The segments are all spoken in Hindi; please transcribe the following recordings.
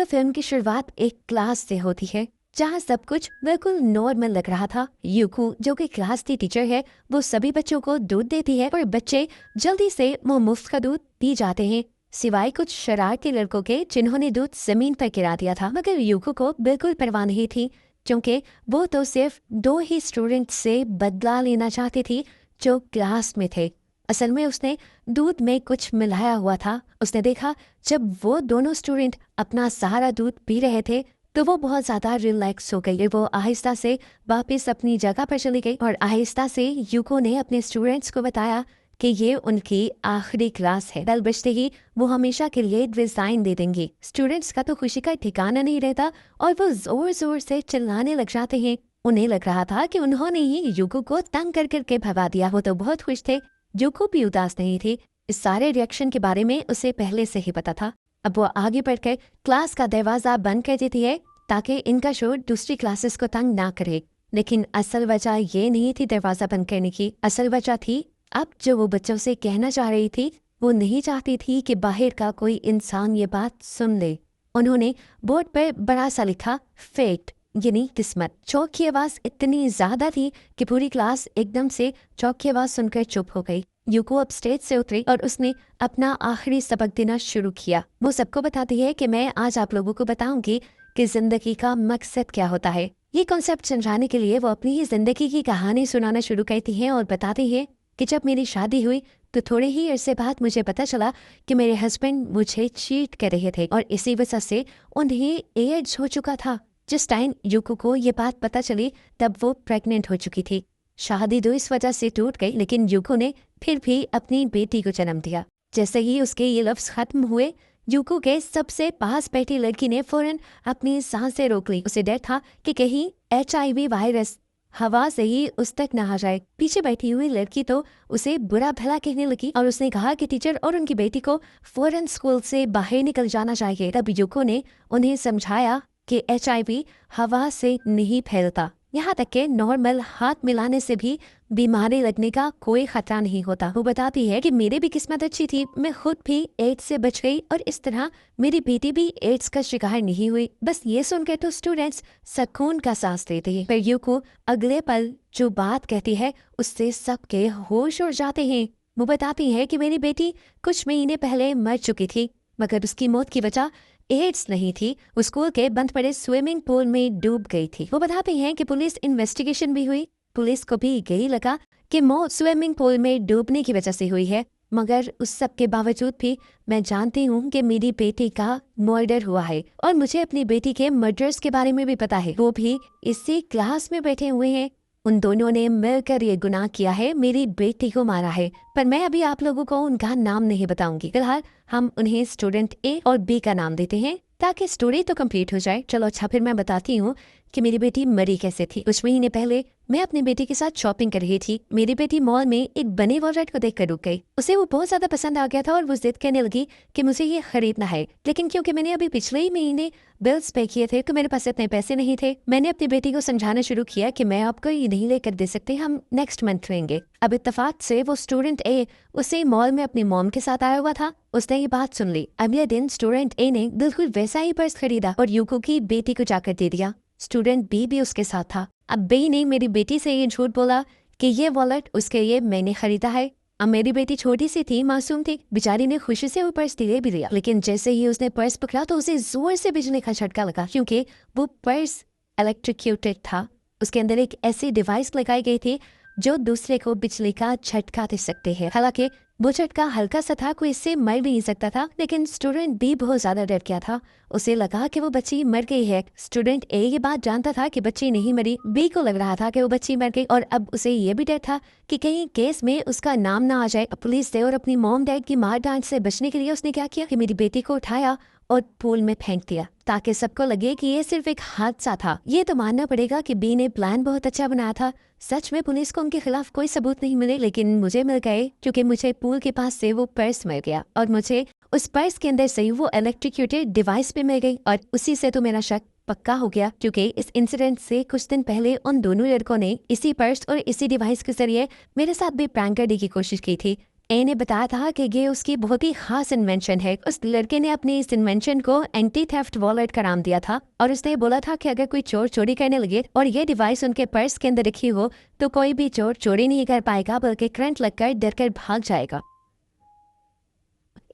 तो फिल्म की शुरुआत एक क्लास से होती है जहाँ सब कुछ बिल्कुल नॉर्मल लग रहा था। यूकू जो कि क्लास की टीचर है वो सभी बच्चों को दूध देती है और बच्चे जल्दी से वो मुफ्त का दूध पी जाते हैं, सिवाय कुछ शरारती लड़कों के जिन्होंने दूध जमीन पर गिरा दिया था। मगर यूकू को बिल्कुल परवाह नहीं थी क्योंकि वो तो सिर्फ 2 ही स्टूडेंट से बदला लेना चाहती थी जो क्लास में थे। असल में उसने दूध में कुछ मिलाया हुआ था। उसने देखा जब वो दोनों स्टूडेंट अपना सारा दूध पी रहे थे तो वो बहुत ज़्यादा रिलैक्स हो गई। वो आहिस्ता से वापस अपनी जगह पर चली गई और आहिस्ता से यूको ने अपने स्टूडेंट्स को बताया कि ये उनकी आखिरी क्लास है। बेल बजते ही वो हमेशा के लिए रिजाइन दे देंगी। स्टूडेंट्स का तो खुशी का ठिकाना नहीं रहता और वो जोर जोर से चिल्लाने लग जाते हैं। उन्हें लग रहा था कि उन्होंने ही यूको को तंग कर करके भगा दिया। वो तो बहुत खुश थे। यूको भी उदास नहीं थी। इस सारे रिएक्शन के बारे में उसे पहले से ही पता था। अब वो आगे बढ़कर क्लास का दरवाजा बंद कर देती है ताकि इनका शोर दूसरी क्लासेस को तंग ना करे। लेकिन असल वजह ये नहीं थी दरवाजा बंद करने की। असल वजह थी अब जो वो बच्चों से कहना चाह रही थी वो नहीं चाहती थी कि बाहर का कोई इंसान ये बात सुन ले। उन्होंने बोर्ड पर बड़ा सा लिखा फेट यानी किस्मत। चौक की आवाज इतनी ज्यादा थी कि पूरी क्लास एकदम से चौक की आवाज सुनकर चुप हो गई। यूको अब स्टेज से उतरी और उसने अपना आखिरी सबक देना शुरू किया। वो सबको बताती है कि मैं आज आप लोगों को बताऊंगी कि जिंदगी का मकसद क्या होता है। ये कॉन्सेप्ट समझाने के लिए वो अपनी ही जिंदगी की कहानी सुनाना शुरू करती है और बताती है कि जब मेरी शादी हुई तो थोड़े ही अरसे बाद मुझे पता चला कि मेरे हस्बैंड मुझे चीट कर रहे थे और इसी वजह से उन्हें एड्स हो चुका था। जिस टाइम यूको को ये बात पता चली तब वो प्रेग्नेंट हो चुकी थी। शादी तो इस वजह से टूट गई लेकिन यूको ने फिर भी अपनी बेटी को जन्म दिया। जैसे ही उसके ये लफ्ज खत्म हुए यूको के सबसे पास बैठी लड़की ने फौरन अपनी सांसें रोक ली। उसे डर था कि कहीं HIV वायरस हवा से ही उस तक न आ जाए। पीछे बैठी हुई लड़की तो उसे बुरा भला कहने लगी और उसने कहा कि टीचर और उनकी बेटी को फौरन स्कूल से बाहर निकल जाना चाहिए। तब यूको ने उन्हें समझाया कि HIV हवा से नहीं फैलता, यहाँ तक के नॉर्मल हाथ मिलाने से भी बीमारी लगने का कोई खतरा नहीं होता। वो बताती है कि मेरी भी किस्मत अच्छी थी, मैं खुद भी एड्स से बच गई और इस तरह मेरी बेटी भी एड्स का शिकार नहीं हुई। बस ये सुनकर तो स्टूडेंट्स सुकून का सांस लेते हैं। पर यूको अगले पल जो बात कहती है उससे सबके होश उड़ जाते हैं। वो बताती है कि मेरी बेटी कुछ महीने पहले मर चुकी थी मगर उसकी मौत की वजह एड्स नहीं थी, वो स्कूल के बंद पड़े स्विमिंग पूल में डूब गई थी। वो बताते हैं कि पुलिस इन्वेस्टिगेशन भी हुई। पुलिस को भी यही लगा कि मौत स्विमिंग पूल में डूबने की वजह से हुई है। मगर उस सब के बावजूद भी मैं जानती हूँ कि मेरी बेटी का मर्डर हुआ है और मुझे अपनी बेटी के मर्डर्स के बारे में भी पता है। वो भी इसी क्लास में बैठे हुए हैं। उन दोनों ने मिलकर ये गुनाह किया है, मेरी बेटी को मारा है। पर मैं अभी आप लोगों को उनका नाम नहीं बताऊंगी। फिलहाल हम उन्हें स्टूडेंट A और B का नाम देते हैं ताकि स्टोरी तो कंप्लीट हो जाए। चलो अच्छा फिर मैं बताती हूँ कि मेरी बेटी मरी कैसे थी। कुछ महीने पहले मैं अपनी बेटी के साथ शॉपिंग कर रही थी। मेरी बेटी मॉल में एक बने वॉलेट को देखकर रुक गई। उसे वो बहुत ज्यादा पसंद आ गया था और वो जिद करने लगी कि मुझे ये खरीदना है। लेकिन क्योंकि मैंने अभी पिछले ही महीने बिल्स पे किए थे तो मेरे पास इतने पैसे नहीं थे। मैंने अपनी बेटी को समझाना शुरू किया कि मैं आपको ये नहीं लेकर दे सकते, हम नेक्स्ट मंथ लेंगे। अब इत्तेफाक से वो स्टूडेंट A उसे मॉल में अपनी मॉम के साथ आया हुआ था। उसने ये बात सुन ली। अगले दिन स्टूडेंट A ने बिल्कुल वैसा ही पर्स खरीदा और यूको की बेटी को जाकर दे दिया। स्टूडेंट B भी उसके साथ था। अब B ने मेरी बेटी से ये झूठ बोला कि ये वॉलेट उसके लिए मैंने खरीदा है। अब मेरी बेटी छोटी सी थी, मासूम थी, बेचारी ने खुशी से वो पर्स ले भी लिया। लेकिन जैसे ही उसने पर्स पकड़ा तो उसे जोर से बिजली का झटका लगा क्योंकि वो पर्स इलेक्ट्रिक्यूटेड था। उसके अंदर एक ऐसी डिवाइस लगाई गई थी जो दूसरे को बिजली का झटका दे सकते हैं। हालांकि वो झटका हल्का सा था, कोई इससे मर नहीं सकता था। लेकिन स्टूडेंट B बहुत ज्यादा डर गया था। उसे लगा कि वो बच्ची मर गई है। स्टूडेंट A ये बात जानता था कि बच्ची नहीं मरी। B को लग रहा था कि वो बच्ची मर गई और अब उसे ये भी डर था कि कहीं केस में उसका नाम ना आ जाए पुलिस से। और अपनी मॉम डैड की मार डांट से बचने के लिए उसने क्या किया कि मेरी बेटी को उठाया और पूल में फेंक दिया ताकि सबको लगे कि ये सिर्फ एक हादसा था। ये तो मानना पड़ेगा कि B ने प्लान बहुत अच्छा बनाया था। सच में पुलिस को उनके खिलाफ कोई सबूत नहीं मिले लेकिन मुझे मिल गए क्योंकि मुझे पूल के पास से वो पर्स मिल गया और मुझे उस पर्स के अंदर से वो इलेक्ट्रिक्यूटेड डिवाइस भी मिल गई और उसी से तो मेरा शक पक्का हो गया क्योंकि इस इंसिडेंट से कुछ दिन पहले उन दोनों लड़कों ने इसी पर्स और इसी डिवाइस के जरिए मेरे साथ भी प्रैंक करने की कोशिश की थी। ए ने बताया था कि ये उसकी बहुत ही खास इन्वेंशन है। उस लड़के ने अपनी इस इन्वेंशन को एंटी थेफ्ट वॉलेट का नाम दिया था और उसने बोला था कि अगर कोई चोर चोरी करने लगे और ये डिवाइस उनके पर्स के अंदर रखी हो तो कोई भी चोर चोरी नहीं कर पाएगा, बल्कि करंट लगकर डरकर भाग जाएगा।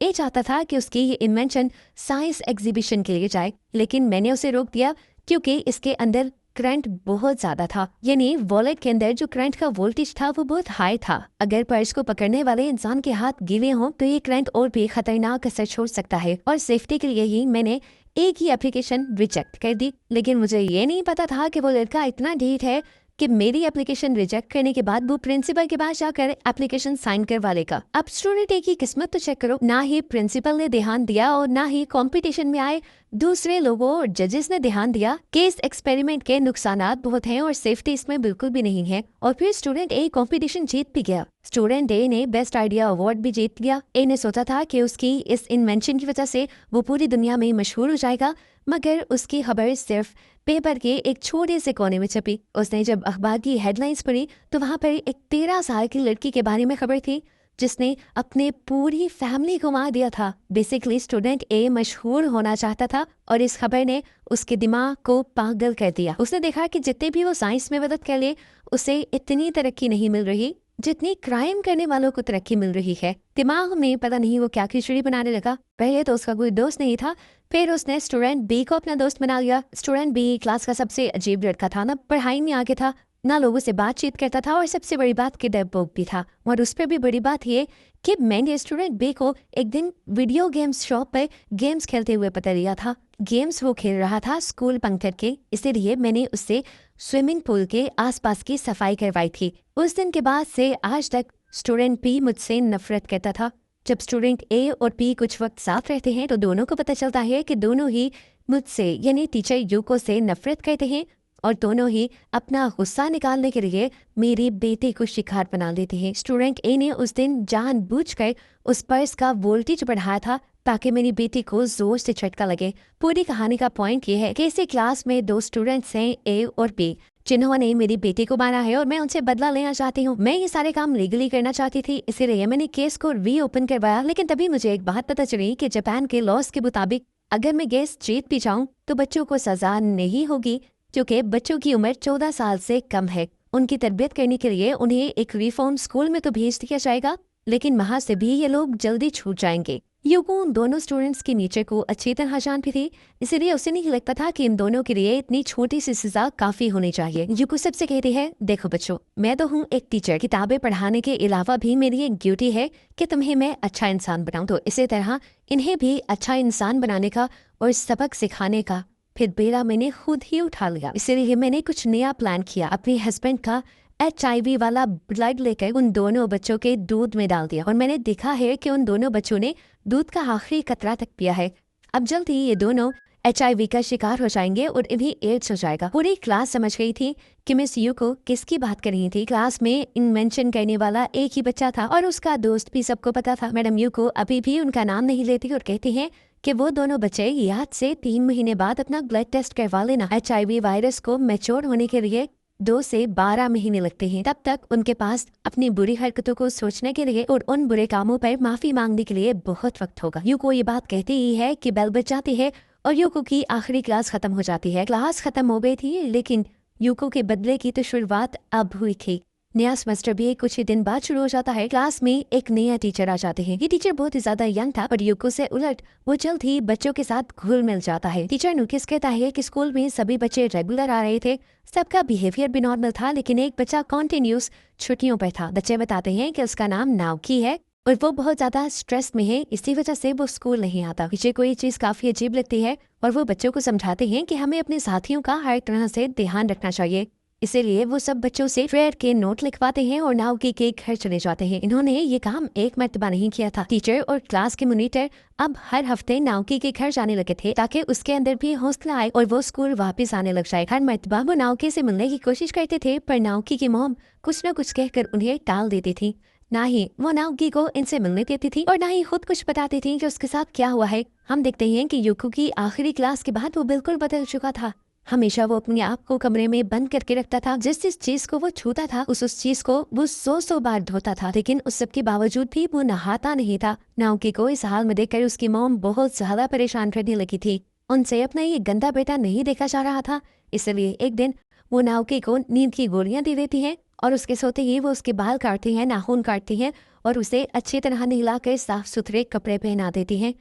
ए चाहता था कि उसकी ये इन्वेंशन साइंस एग्जीबिशन के लिए जाए, लेकिन मैंने उसे रोक दिया क्योंकि इसके अंदर करंट बहुत ज्यादा था। यानी वॉलेट के अंदर जो करंट का वोल्टेज था वो बहुत हाई था। अगर पर्स को पकड़ने वाले इंसान के हाथ गीले हों तो ये करंट और भी खतरनाक असर छोड़ सकता है, और सेफ्टी के लिए ही मैंने एक ही एप्लीकेशन रिजेक्ट कर दी। लेकिन मुझे ये नहीं पता था कि वो लड़का इतना ढीठ है कि मेरी एप्लीकेशन रिजेक्ट करने के बाद वो प्रिंसिपल के पास जाकर एप्लीकेशन साइन करवा लेगा। अब स्टूडेंट ए की किस्मत तो चेक करो, ना ही प्रिंसिपल ने ध्यान दिया और ना ही कंपटीशन में आए दूसरे लोगों और जजेस ने ध्यान दिया कि इस एक्सपेरिमेंट के नुकसानात बहुत हैं और सेफ्टी इसमें बिल्कुल भी नहीं है। और फिर स्टूडेंट ए कंपटीशन जीत भी गया। स्टूडेंट ए ने बेस्ट आइडिया अवार्ड भी जीत लिया। ए ने सोचा था कि उसकी इस इन्वेंशन की वजह से वो पूरी दुनिया में मशहूर हो जाएगा, मगर उसकी खबर सिर्फ पेपर के एक छोटे से कोने में छपी। उसने जब अखबार की हेडलाइंस पढ़ी तो वहां पर एक 13 साल की लड़की के बारे में खबर थी जिसने अपने पूरी फैमिली को मार दिया था। बेसिकली स्टूडेंट ए मशहूर होना चाहता था और इस खबर ने उसके दिमाग को पागल कर दिया। उसने देखा कि जितने भी वो साइंस में मदद कर ले उसे इतनी तरक्की नहीं मिल रही जितनी क्राइम करने वालों को तरक्की मिल रही है। दिमाग में पता नहीं वो क्या खिचड़ी बनाने लगा। पहले तो उसका कोई दोस्त नहीं था, फिर उसने स्टूडेंट बी को अपना दोस्त बना लिया। स्टूडेंट बी क्लास का सबसे अजीब लड़का था, ना पढ़ाई में आगे था, ना लोगों से बातचीत करता था, और सबसे बड़ी बात कि डरपोक भी था। और उस पर भी बड़ी बात ये कि मैंने स्टूडेंट बी को एक दिन वीडियो गेम्स शॉप पर गेम्स खेलते हुए पता लिया था। गेम्स वो खेल रहा था स्कूल बंक करके, इसीलिए मैंने उससे स्विमिंग पूल के आसपास की सफाई करवाई थी। उस दिन के बाद से आज तक स्टूडेंट पी मुझसे नफरत करता था। जब स्टूडेंट ए और पी कुछ वक्त साथ रहते हैं तो दोनों को पता चलता है कि दोनों ही मुझसे यानी टीचर यूको से नफरत करते हैं और दोनों ही अपना गुस्सा निकालने के लिए मेरी बेटी को शिकार बना लेते हैं। स्टूडेंट ए ने उस दिन जानबूझकर उस पर्स का वोल्टेज बढ़ाया था ताकि मेरी बेटी को जोर से झटका लगे। पूरी कहानी का पॉइंट ये है कि इसी क्लास में 2 स्टूडेंट्स हैं, ए और बी, जिन्होंने मेरी बेटी को मारा है और मैं उनसे बदला लेना चाहती हूँ। मैं ये सारे काम लीगली करना चाहती थी, इसीलिए मैंने केस को रीओपन करवाया। लेकिन तभी मुझे एक बात पता चली कि जापान के लॉज के मुताबिक अगर मैं केस जीत भी जाऊँ तो बच्चों को सजा नहीं होगी, क्योंकि बच्चों की उम्र 14 साल से कम है। उनकी तरबियत करने के लिए उन्हें एक रिफॉर्म स्कूल में तो भेज दिया जाएगा, लेकिन वहां से भी ये लोग जल्दी छूट जाएंगे। यूको उन दोनों स्टूडेंट्स के नीचे को अच्छी तरह जानती थी, इसीलिए उसे नहीं लगता था कि इन दोनों के लिए इतनी छोटी सी सजा काफी होनी चाहिए। यूको सबसे कहती है, देखो बच्चों, मैं तो हूँ एक टीचर, किताबें पढ़ाने के अलावा भी मेरी एक ड्यूटी है कि तुम्हें मैं अच्छा इंसान बनाऊं, तो इसी तरह इन्हें भी अच्छा इंसान बनाने का और सबक सिखाने का फिर बेड़ा मैंने खुद ही उठा लिया। इसीलिए मैंने कुछ नया प्लान किया। अपने हस्बैंड का HIV वाला ब्लड लेकर उन दोनों बच्चों के दूध में डाल दिया और मैंने देखा है कि उन दोनों बच्चों ने दूध का आखिरी कतरा तक पिया है। अब जल्द ही ये दोनों HIV का शिकार हो जाएंगे और इन्हें एड्स हो जाएगा। पूरी क्लास समझ गई थी कि मिस यू को किसकी बात कर रही थी। क्लास में इन्वेंशन करने वाला एक ही बच्चा था और उसका दोस्त भी सबको पता था। मैडम यू को अभी भी उनका नाम नहीं लेती और कहती हैं कि वो दोनों बच्चे याद से 3 महीने बाद अपना ब्लड टेस्ट करवा लेना। HIV वायरस को मैच्योर होने के लिए 2 से 12 महीने लगते हैं। तब तक उनके पास अपनी बुरी हरकतों को सोचने के लिए और उन बुरे कामों पर माफी मांगने के लिए बहुत वक्त होगा। यूको ये बात कहती ही है कि बेल बज जाती है और यूको की आखिरी क्लास खत्म हो जाती है। क्लास खत्म हो गई थी, लेकिन यूको के बदले की तो शुरुआत अब हुई थी। नया सेमेस्टर भी कुछ ही दिन बाद शुरू हो जाता है। क्लास में एक नया टीचर आ जाते हैं। ये टीचर बहुत ही ज्यादा यंग था, पर यूको से उलट वो जल्द ही बच्चों के साथ घुल मिल जाता है। टीचर नोटिस कहता है कि स्कूल में सभी बच्चे रेगुलर आ रहे थे, सबका बिहेवियर भी नॉर्मल था, लेकिन एक बच्चा कॉन्टिन्यूस छुट्टियों पर था। बच्चे बताते हैं कि उसका नाम नाओकी है और वो बहुत ज्यादा स्ट्रेस में है, इसी वजह से वो स्कूल नहीं आता। टीचर को ये चीज काफी अजीब लगती है और वो बच्चों को समझाते हैं कि हमें अपने साथियों का हर तरह से ध्यान रखना चाहिए। इसीलिए वो सब बच्चों से प्रेयर के नोट लिखवाते हैं और नाओकी के घर चले जाते हैं। इन्होंने ये काम एक मर्तबा नहीं किया था। टीचर और क्लास के मॉनिटर अब हर हफ्ते नाओकी के घर जाने लगे थे ताकि उसके अंदर भी हौसला आए और वो स्कूल वापस आने लग जाए। हर मर्तबा वो नाओकी से मिलने की कोशिश करते थे, पर नाओकी की मॉम कुछ न कुछ कहकर उन्हें टाल देती थी। ना ही वो नाओकी को इनसे मिलने देती थी और ना ही खुद कुछ बताती थी कि उसके साथ क्या हुआ है। हम देखते हैं कि यूको की आखिरी क्लास के बाद वो बिल्कुल बदल चुका था। हमेशा वो अपने आप को कमरे में बंद करके रखता था। जिस चीज को वो छूता था उस चीज को वो 100 बार धोता था, लेकिन उस सब के बावजूद भी वो नहाता नहीं था। नाओकी को इस हाल में देखकर उसकी मॉम बहुत ज्यादा परेशान करने लगी थी। उनसे अपना ये गंदा बेटा नहीं देखा जा रहा था, इसलिए एक दिन वो नाओकी को नींद की गोलियां दे देती है और उसके सोते ही वो उसके बाल काटती है, नाखून काटती है और उसे अच्छी तरह नहलाकर साफ सुथरे कपड़े पहना देती है।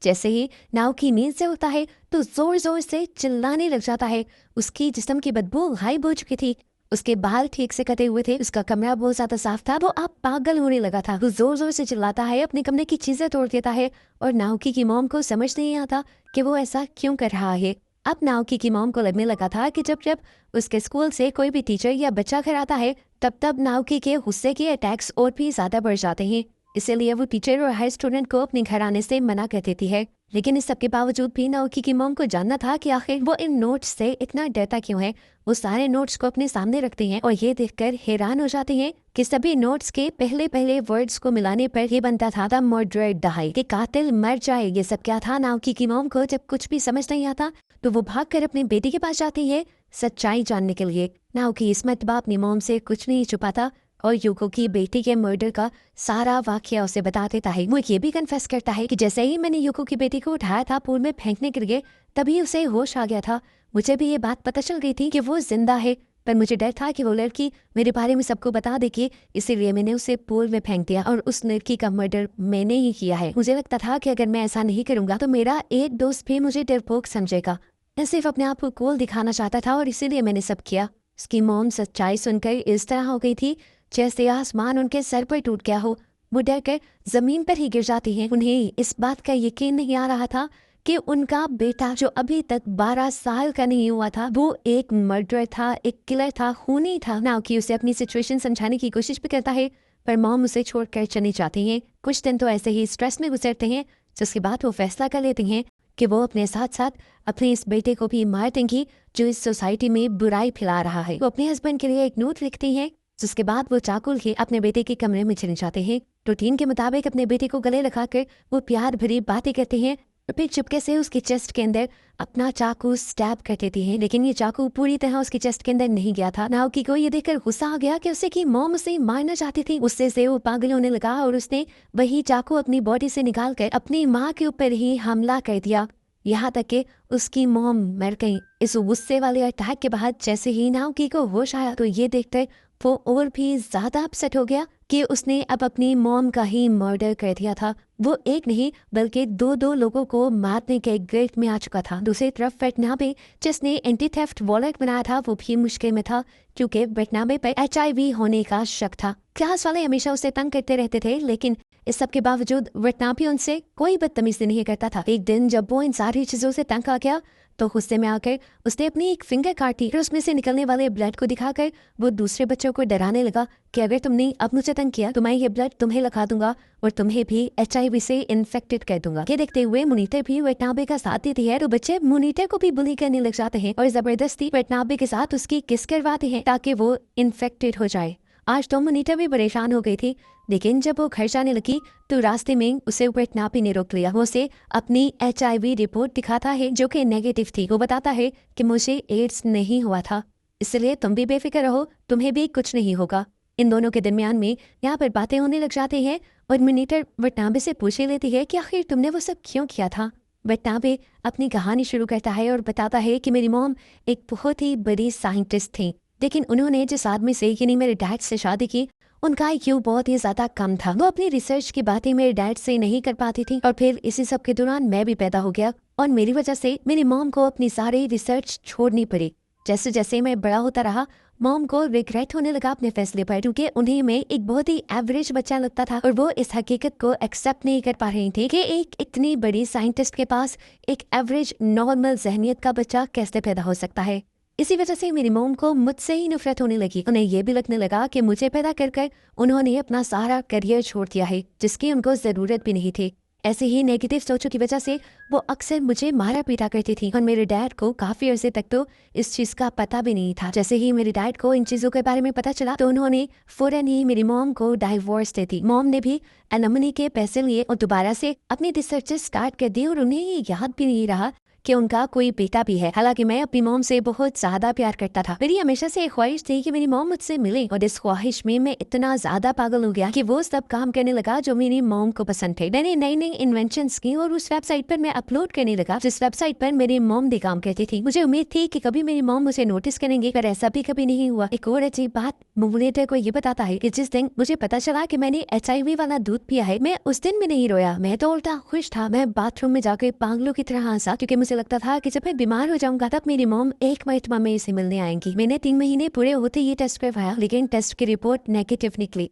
जैसे ही नाओकी नींद से उठता है तो जोर जोर से चिल्लाने लग जाता है। उसकी जिस्म की बदबू गायब हो चुकी थी, उसके बाल ठीक से कटे हुए थे, उसका कमरा बहुत ज्यादा साफ था। वो अब पागल होने लगा था। वो जोर जोर से चिल्लाता है, अपने कमरे की चीजें तोड़ देता है और नाओकी की मॉम को समझ नहीं आता कि वो ऐसा क्यों कर रहा है। अब नाओकी की मॉम को लगने लगा था कि जब जब उसके स्कूल से कोई भी टीचर या बच्चा घर आता है तब तब नाओकी के गुस्से के अटैक्स और भी ज्यादा बढ़ जाते हैं। इसीलिए वो टीचर और हर स्टूडेंट को अपने घर आने से मना कर देती है। लेकिन इस सब के बावजूद भी नाओकी की मॉम को जानना था कि आखिर वो इन नोट्स से इतना डरता क्यों है। वो सारे नोट्स को अपने सामने रखते हैं और ये देखकर हैरान हो जाते हैं कि सभी नोट्स के पहले पहले वर्ड्स को मिलाने पर ये बनता था द मर्डरर डाई, कि कातिल मर जाए। ये सब क्या था? नाओकी की मॉम को जब कुछ भी समझ नहीं आता तो वो भागकर अपने बेटे के पास जाती है सच्चाई जानने के लिए। नाओकी इस मरतबा अपनी मॉम से कुछ नहीं छुपाता और यूको की बेटी के मर्डर का सारा वाकया उसे बता देता है। वो ये भी कन्फेस करता है कि जैसे ही मैंने यूको की बेटी को उठाया था पूल में फेंकने के लिए तभी उसे होश आ गया था। मुझे भी ये बात पता चल गई थी कि वो जिंदा है, पर मुझे डर था कि वो लड़की मेरे बारे में सबको बता देगी, इसीलिए मैंने उसे पूल में फेंक दिया और उस लड़की का मर्डर मैंने ही किया है। मुझे लगता था कि अगर मैं ऐसा नहीं करूंगा तो मेरा एक दोस्त भी मुझे डरपोक समझेगा। मैं सिर्फ अपने आप को कूल दिखाना चाहता था और इसीलिए मैंने सब किया। उसकी मॉम सच्चाई सुनकर इस तरह हो गई थी जैसे आसमान उनके सर पर टूट गया हो। वो डर कर जमीन पर ही गिर जाती हैं। उन्हें इस बात का यकीन नहीं आ रहा था कि उनका बेटा जो अभी तक 12 साल का नहीं हुआ था वो एक मर्डरर था, एक किलर था, खूनी था। नाओकी उसे अपनी सिचुएशन समझाने की कोशिश भी करता है पर मॉम उसे छोड़कर चली जाती हैं। कुछ दिन तो ऐसे ही स्ट्रेस में गुजरते हैं, जिसके बाद वो फैसला कर लेती हैं कि वो अपने साथ साथ अपने इस बेटे को भी मार देंगी जो इस सोसाइटी में बुराई फैला रहा है। वो अपने हस्बैंड के लिए एक नोट लिखती हैं, जिसके बाद वो चाकू के अपने बेटे के कमरे में चले जाते हैं। रूटीन के मुताबिक अपने बेटे को गले लगाकर वो प्यार भरी बातें करते हैं और फिर चुपके से उसके चेस्ट के अंदर अपना चाकू स्टैब कर देती है। लेकिन ये चाकू पूरी तरह उसके चेस्ट के अंदर नहीं गया था। नाओकी को ये देखकर गुस्सा आ गया कि उसे की मॉम उसे मारना चाहती थी। उससे से वो पागल होने लगा और उसने वही चाकू अपनी बॉडी से निकालकर अपनी माँ के ऊपर ही हमला कर दिया, यहाँ तक कि उसकी मॉम मर गई। इस गुस्से वाले अटैक के बाद जैसे ही नाओकी को होश आया तो ये देखकर वो और भी ज्यादा अपसेट हो गया कि उसने अब अपनी मॉम का ही मर्डर कर दिया था। वो एक नहीं बल्कि दो लोगों को मारने के गिल्ट में आ चुका था। दूसरी तरफ वेटनाबे जिसने एंटी थेफ्ट वॉलेट बनाया था वो भी मुश्किल में था क्योंकि वेटनाबे पर HIV होने का शक था। क्लास वाले हमेशा उसे तंग करते रहते थे, लेकिन इस सब के बावजूद वेटनाबे उनसे कोई बदतमीजी नहीं करता था। एक दिन जब वो इन सारी चीजों से तंग आ गया तो गुस्से में आकर उसने अपनी एक फिंगर काटी और उसमें से निकलने वाले ब्लड को दिखाकर वो दूसरे बच्चों को डराने लगा कि अगर तुमने अब मुझे तंग किया तो मैं ये ब्लड तुम्हें लगा दूंगा और तुम्हें भी HIV से इन्फेक्टेड कर दूंगा। ये देखते हुए मुनीटर भी वेटनाबे का साथ देती है तो बच्चे मुनीटर को भी बुली करने लग जाते हैं और जबरदस्ती वेटनाबे के साथ उसकी किस करवाते हैं ताकि वो इन्फेक्टेड हो जाए। आज तो मुनीटर भी परेशान हो गई थी, लेकिन जब वो घर जाने लगी तो रास्ते में उसे वेटनाबे ने रोक लिया। वो उसे अपनी HIV रिपोर्ट दिखाता है जो कि नेगेटिव थी। वो बताता है कि मुझे एड्स नहीं हुआ था, इसलिए तुम भी बेफिक्र रहो, तुम्हें भी कुछ नहीं होगा। इन दोनों के दरमियान में यहाँ पर बातें होने लग जाती हैं और मुनीटर वेटनाबे से पूछ लेती है कि आखिर तुमने वो सब क्यों किया था। वेटनाबे अपनी कहानी शुरू करता है और बताता है कि मेरी मॉम एक बहुत ही बड़ी साइंटिस्ट थी, लेकिन उन्होंने जिस आदमी से यानी मेरे डैड से शादी की उनका IQ बहुत ही ज्यादा कम था। वो अपनी रिसर्च की बातें मेरे डैड से नहीं कर पाती थी और फिर इसी सब के दौरान मैं भी पैदा हो गया और मेरी वजह से मेरी मॉम को अपनी सारी रिसर्च छोड़नी पड़ी। जैसे जैसे मैं बड़ा होता रहा मॉम को रिग्रेट होने लगा अपने फैसले पर, क्योंकि उन्हें मैं एक बहुत ही एवरेज बच्चा लगता था और वो इस हकीकत को एक्सेप्ट नहीं कर पा रही थी कि एक इतनी बड़ी साइंटिस्ट के पास एक एवरेज नॉर्मल जहनियत का बच्चा कैसे पैदा हो सकता है। इसी वजह से मेरी मॉम को मुझसे ही नफरत होने लगी। उन्हें यह भी लगने लगा कि मुझे पैदा कर कर उन्होंने अपना सारा करियर छोड़ दिया है जिसकी उनको जरूरत भी नहीं थी। ऐसे ही नेगेटिव सोचों की वजह से वो अक्सर मुझे मारा पीटा करती थी और मेरे डैड को काफी अरसे तक तो इस चीज का पता भी नहीं था। जैसे ही मेरे डैड को इन चीजों के बारे में पता चला तो उन्होंने फौरन ही मेरी मॉम को डाइवोर्स दे दी। मॉम ने भी एलिमनी के पैसे लिए और दोबारा से अपनी रिसर्च स्टार्ट कर दी और उन्हें ये याद भी नहीं रहा कि उनका कोई बेटा भी है। हालांकि मैं अपनी मॉम से बहुत ज्यादा प्यार करता था। मेरी हमेशा से एक ख्वाहिश थी कि मेरी मॉम मुझसे मिले, और इस ख्वाहिश में मैं इतना ज्यादा पागल हो गया कि वो सब काम करने लगा जो मेरी मॉम को पसंद थे। मैंने नई नई इन्वेंशन की और उस वेबसाइट पर मैं अपलोड करने लगा जिस वेबसाइट पर मेरी मॉम भी काम करती थी। मुझे उम्मीद थी कि कभी मेरी मॉम मुझे नोटिस करेंगे, पर ऐसा भी कभी नहीं हुआ। एक और अजीब बात मोमुलेटर को ये बताता है कि जिस दिन मुझे पता चला कि मैंने HIV वाला दूध पिया है, मैं उस दिन भी नहीं रोया। मैं तो उल्टा खुश था। मैं बाथरूम में जाकर पागलों की तरह हंसा, क्योंकि मुझे लगता था कि जब मैं बीमार हो जाऊंगा तब मेरी मॉम एक मरतबा में इसे मिलने आएंगी। मैंने 3 महीने पूरे होते ये टेस्ट करवाया, लेकिन टेस्ट की रिपोर्ट नेगेटिव निकली।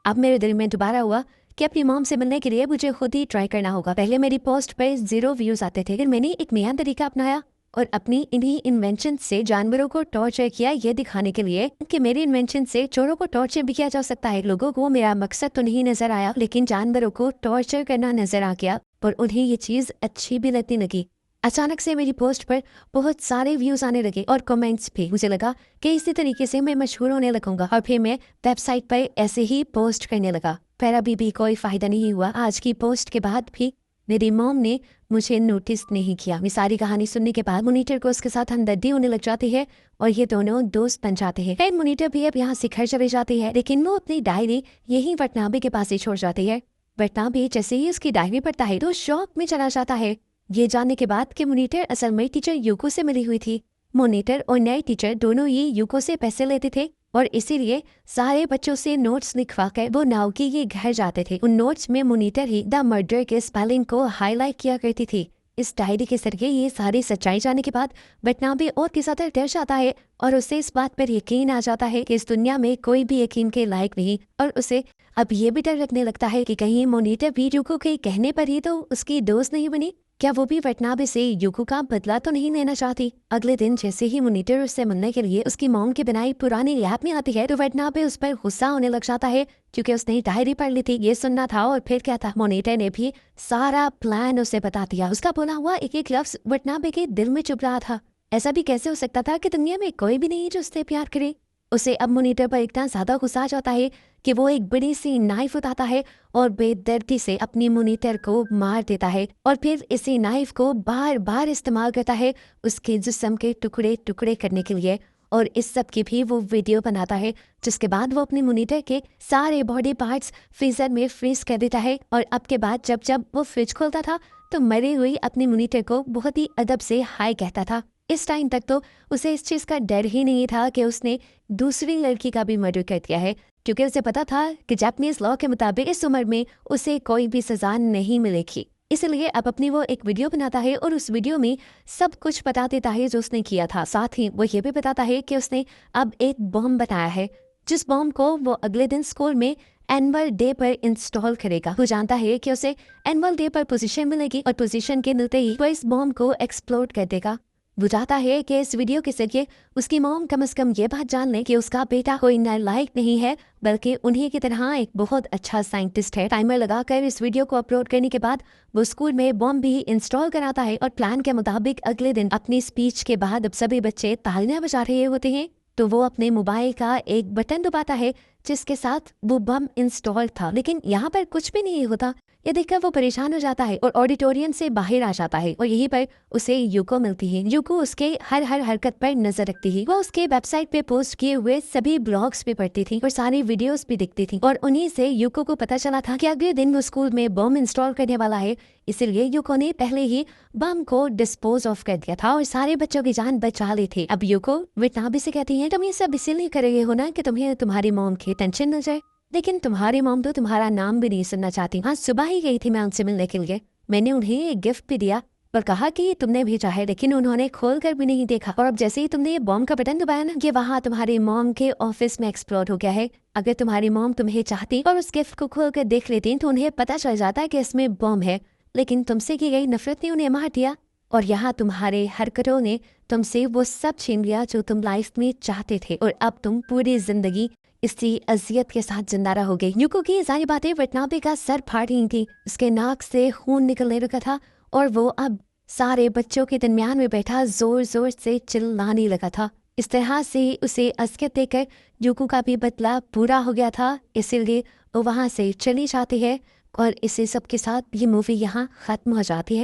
अब मेरे दिल में दोबारा हुआ कि अपनी मॉम से मिलने के लिए मुझे खुद ही ट्राई करना होगा। पहले मेरी पोस्ट पर 0 व्यूज आते थे, लेकिन मैंने एक नया तरीका अपनाया और अपनी इन्हीं इन्वेंशन से जानवरों को टॉर्चर किया, ये दिखाने के लिए कि मेरी इन्वेंशन से चोरों को टॉर्चर भी किया जा सकता है। लोगों को मेरा मकसद तो नहीं नजर आया, लेकिन जानवरों को टॉर्चर करना नजर आ गया और उन्हें ये चीज अच्छी भी लगने लगी। अचानक से मेरी पोस्ट पर बहुत सारे व्यूज आने लगे और कमेंट्स भी। मुझे लगा कि इसी तरीके से मैं मशहूर होने लगूंगा, और फिर मैं वेबसाइट पर ऐसे ही पोस्ट करने लगा। पर अभी भी कोई फायदा नहीं हुआ। आज की पोस्ट के बाद भी मेरी मॉम ने मुझे नोटिस नहीं किया। मेरी सारी कहानी सुनने के बाद मोनीटर को उसके साथ हमदर्दी होने लग जाती है और ये दोनों दोस्त बन जाते हैं। खैर मोनीटर भी अब यहाँ से घर चले जाती है, लेकिन वो अपनी डायरी यही वटनाबे के पास ही छोड़ जाती है। वटनाबे जैसे ही उसकी डायरी पढ़ता है तो शॉक में चला जाता है, ये जानने के बाद कि मोनीटर असल में टीचर यूको से मिली हुई थी। मोनीटर और नए टीचर दोनों ही यूको से पैसे लेते थे और इसीलिए सारे बच्चों से नोट्स लिखवा कर वो नाओकी के घर जाते थे। उन नोट्स में मोनीटर ही द मर्डर के स्पेलिंग को हाईलाइट किया करती थी। इस डायरी के जरिए ये सारी सच्चाई जानने के बाद वटनाबे और के साथ डर जाता है और उसे इस बात पर यकीन आ जाता है कि इस दुनिया में कोई भी यकीन के लायक नहीं, और उसे अब ये भी डर लगने लगता है कि कहीं मोनीटर भी यूको के कहने पर ही तो उसकी दोस्त नहीं बनी। क्या वो भी वटनाबे से यूको का बदला तो नहीं लेना चाहती? अगले दिन जैसे ही मोनीटर उससे मिलने के लिए उसकी मॉम की बनाई पुरानी लैब में आती है तो वटनाबे उस पर गुस्सा होने लग जाता है, क्योंकि उसने डायरी पढ़ ली थी। ये सुनना था और फिर क्या था, मोनीटर ने भी सारा प्लान उसे बता दिया। उसका बोला हुआ एक एक लफ्ज वटनाबे के दिल में चुभ रहा था। ऐसा भी कैसे हो सकता था कि दुनिया में कोई भी नहीं जो उससे प्यार करे। उसे अब मोनीटर पर इतना ज्यादा गुस्सा आ जाता है कि वो एक बड़ी सी नाइफ उठाता है और बेदर्दी से अपनी मोनीटर को मार देता है, और फिर इसी नाइफ को बार बार इस्तेमाल करता है उसके जिस्म के टुकड़े टुकड़े करने के लिए। और इस सब की भी वो वीडियो बनाता है, जिसके बाद वो अपनी मोनीटर के सारे बॉडी पार्ट्स फ्रीजर में फ्रीज कर देता है। और अब के बाद जब जब वो फ्रिज खोलता था तो मरी हुई अपनी मोनीटर को बहुत ही अदब से हाय कहता था। इस टाइम तक तो उसे इस चीज का डर ही नहीं था कि उसने दूसरी लड़की का भी मर्डर कर दिया है, क्योंकि उसे पता था कि जापानीज लॉ के मुताबिक इस उम्र में उसे कोई भी सजा नहीं मिलेगी। इसलिए अब अपनी वो एक वीडियो बनाता है और उस वीडियो में सब कुछ बता देता है जो उसने किया था। साथ ही वो ये भी बताता है कि उसने अब एक बॉम्ब बनाया है, जिस बॉम्ब को वो अगले दिन स्कूल में एनुअल डे पर इंस्टॉल करेगा। वो जानता है कि उसे एनुअल डे पर पोजीशन मिलेगी और पोजीशन के मिलते ही वो इस बॉम्ब को एक्सप्लोड कर देगा। वो चाहता है कि इस वीडियो के जरिए उसकी मॉम कम से कम ये बात जान ले कि उसका बेटा कोई नालायक नहीं है, बल्कि उन्हीं की तरह एक बहुत अच्छा साइंटिस्ट है। टाइमर लगाकर इस वीडियो को अपलोड करने के बाद वो स्कूल में बॉम्ब भी इंस्टॉल कराता है और प्लान के मुताबिक अगले दिन अपनी स्पीच के बाद अब सभी बच्चे तालियां बजा रहे होते हैं तो वो अपने मोबाइल का एक बटन दबाता है जिसके साथ वो बम इंस्टॉल था, लेकिन यहाँ पर कुछ भी नहीं होता। ये देखकर वो परेशान हो जाता है और ऑडिटोरियम से बाहर आ जाता है और यहीं पर उसे यूको मिलती है। यूको उसके हर हरकत पर नजर रखती है। वो उसके वेबसाइट पे पोस्ट किए हुए सभी ब्लॉग्स भी पढ़ती थी और सारी वीडियोस भी दिखती थी, और उन्हीं से यूको को पता चला था कि अगले दिन वो स्कूल में बम इंस्टॉल करने वाला है। इसलिए यूको ने पहले ही बम को डिस्पोज ऑफ कर दिया था और सारे बच्चों की जान बचा ली थी। अब यूको वटनाबे से कहती है, तुम ये सब इसलिए कर रहे हो ना कि तुम्हें तुम्हारी मॉम की टेंशन मिल जाए, लेकिन तुम्हारी मॉम तो तुम्हारा नाम भी नहीं सुनना चाहती। हाँ, सुबह ही गई थी मैं उनसे मिलने के लिए। मैंने उन्हें एक गिफ्ट भी दिया और कहा कि तुमने भेजा है, लेकिन उन्होंने खोल कर भी नहीं देखा। और अब जैसे ही तुमने ये बॉम्ब का बटन दबाया ना, ये वहाँ तुम्हारी मॉम के ऑफिस में एक्सप्लोड हो गया है। अगर तुम्हारी मॉम तुम्हें चाहती और उस गिफ्ट को खोल कर देख लेती तो उन्हें पता चल जाता कि इसमें बॉम्ब है, लेकिन तुमसे की गई नफरत ने उन्हें मार दिया और यहाँ तुम्हारे हरकतों ने तुमसे वो सब छीन लिया जो तुम लाइफ में चाहते थे, और अब तुम पूरी जिंदगी इसी अजियत के साथ जिंदा रहोगे। यूको की सारी बातें वटनाबे का सर फाड़ रही थी, उसके नाक से खून निकलने लगा था और वो अब सारे बच्चों के दरमियान में बैठा जोर जोर से चिल्लाने लगा था। इस तरह से उसे असलियत देकर यूको का भी बदला पूरा हो गया था, इसीलिए वो वहाँ से चली जाती है और इसी सब के साथ ये मूवी यहाँ खत्म हो जाती है।